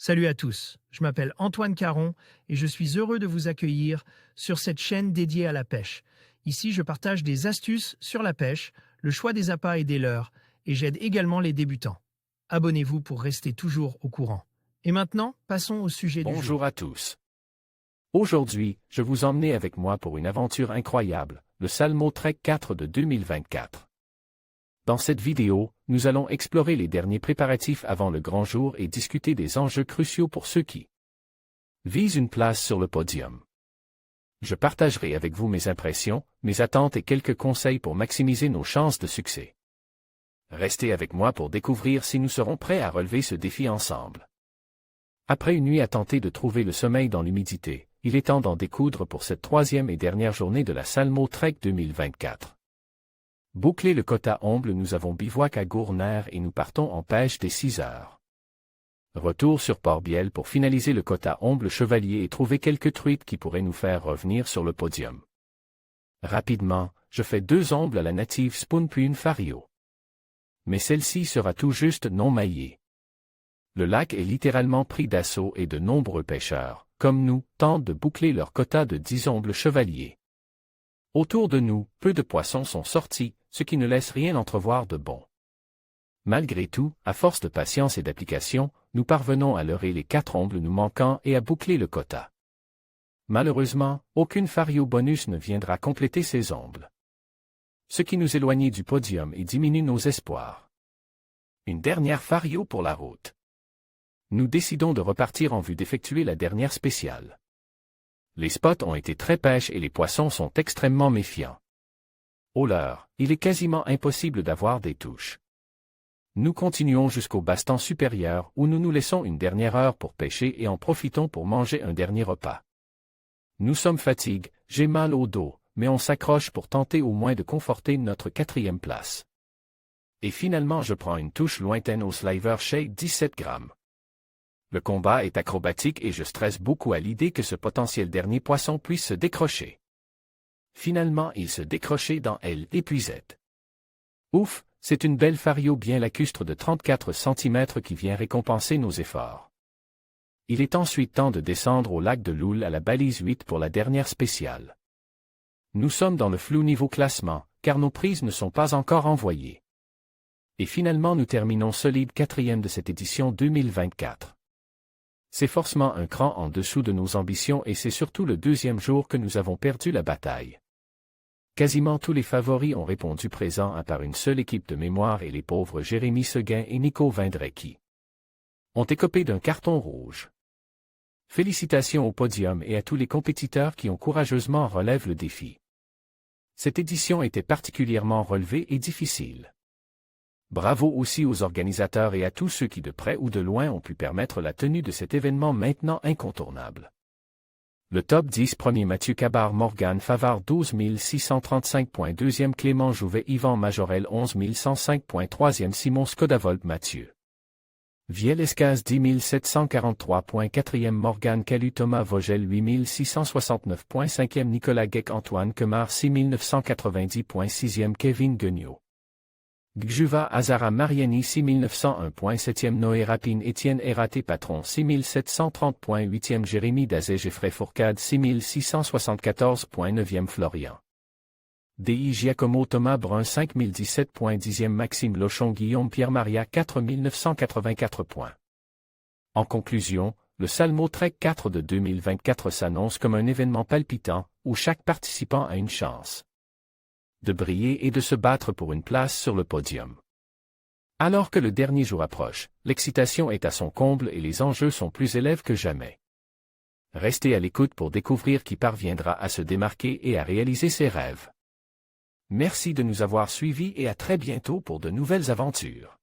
Salut à tous, je m'appelle Antoine Caron et je suis heureux de vous accueillir sur cette chaîne dédiée à la pêche. Ici, je partage des astuces sur la pêche, le choix des appâts et des leurres, et j'aide également les débutants. Abonnez-vous pour rester toujours au courant. Et maintenant, passons au sujet du jour. Bonjour à tous. Aujourd'hui, je vous emmène avec moi pour une aventure incroyable, le Salmo Trek 4 de 2024. Dans cette vidéo, nous allons explorer les derniers préparatifs avant le grand jour et discuter des enjeux cruciaux pour ceux qui visent une place sur le podium. Je partagerai avec vous mes impressions, mes attentes et quelques conseils pour maximiser nos chances de succès. Restez avec moi pour découvrir si nous serons prêts à relever ce défi ensemble. Après une nuit à tenter de trouver le sommeil dans l'humidité, il est temps d'en découdre pour cette troisième et dernière journée de la Salmo Trek 2024. Bouclé le quota omble, nous avons bivouac à Gournaire et nous partons en pêche dès 6 heures. Retour sur Port-Biel pour finaliser le quota omble chevalier et trouver quelques truites qui pourraient nous faire revenir sur le podium. Rapidement, je fais 2 ombles à la native spoon puis une fario. Mais celle-ci sera tout juste non maillée. Le lac est littéralement pris d'assaut et de nombreux pêcheurs, comme nous, tentent de boucler leur quota de 10 ombles chevaliers. Autour de nous, peu de poissons sont sortis, ce qui ne laisse rien entrevoir de bon. Malgré tout, à force de patience et d'application, nous parvenons à leurrer les 4 ombles nous manquant et à boucler le quota. Malheureusement, aucune fario bonus ne viendra compléter ces ombles. Ce qui nous éloigne du podium et diminue nos espoirs. Une dernière fario pour la route. Nous décidons de repartir en vue d'effectuer la dernière spéciale. Les spots ont été très pêches et les poissons sont extrêmement méfiants. Au leurre, il est quasiment impossible d'avoir des touches. Nous continuons jusqu'au bastan supérieur où nous nous laissons une dernière heure pour pêcher et en profitons pour manger un dernier repas. Nous sommes fatigués, j'ai mal au dos, mais on s'accroche pour tenter au moins de conforter notre 4e place. Et finalement je prends une touche lointaine au Sliver Shake 17 grammes. Le combat est acrobatique et je stresse beaucoup à l'idée que ce potentiel dernier poisson puisse se décrocher. Finalement, il se décrochait dans l'épuisette. Ouf, c'est une belle fario bien lacustre de 34 cm qui vient récompenser nos efforts. Il est ensuite temps de descendre au lac de Loul à la balise 8 pour la dernière spéciale. Nous sommes dans le flou niveau classement, car nos prises ne sont pas encore envoyées. Et finalement nous terminons solide 4e de cette édition 2024. C'est forcément un cran en dessous de nos ambitions et c'est surtout le 2e jour que nous avons perdu la bataille. Quasiment tous les favoris ont répondu présent à part une seule équipe de mémoire et les pauvres Jérémy Seguin et Nico Vindrecki ont écopé d'un carton rouge. Félicitations au podium et à tous les compétiteurs qui ont courageusement relevé le défi. Cette édition était particulièrement relevée et difficile. Bravo aussi aux organisateurs et à tous ceux qui de près ou de loin ont pu permettre la tenue de cet événement maintenant incontournable. Le top 10 premier Mathieu Cabard Morgane Favard 12 635. 2e Clément Jouvet Yvan Majorel 11 105. 3e Simon Skodavolt Mathieu Viel Escaz 10 743. 4e Morgane Calu Thomas Vogel 8 669. 5e Nicolas Guec Antoine Kemar 6 990. 6e Kevin Guignot Gjuva Azara Mariani 6901. 7e Noé Rapine Étienne Eraté Patron 6730. 8e Jérémy Dazé Geoffrey Fourcade 6674. 9e Florian DI Giacomo Thomas Brun 5017. 10e Maxime Lochon Guillaume Pierre-Maria 4984. En conclusion, le Salmo Trek 4 de 2024 s'annonce comme un événement palpitant où chaque participant a une chance de briller et de se battre pour une place sur le podium. Alors que le dernier jour approche, l'excitation est à son comble et les enjeux sont plus élevés que jamais. Restez à l'écoute pour découvrir qui parviendra à se démarquer et à réaliser ses rêves. Merci de nous avoir suivis et à très bientôt pour de nouvelles aventures.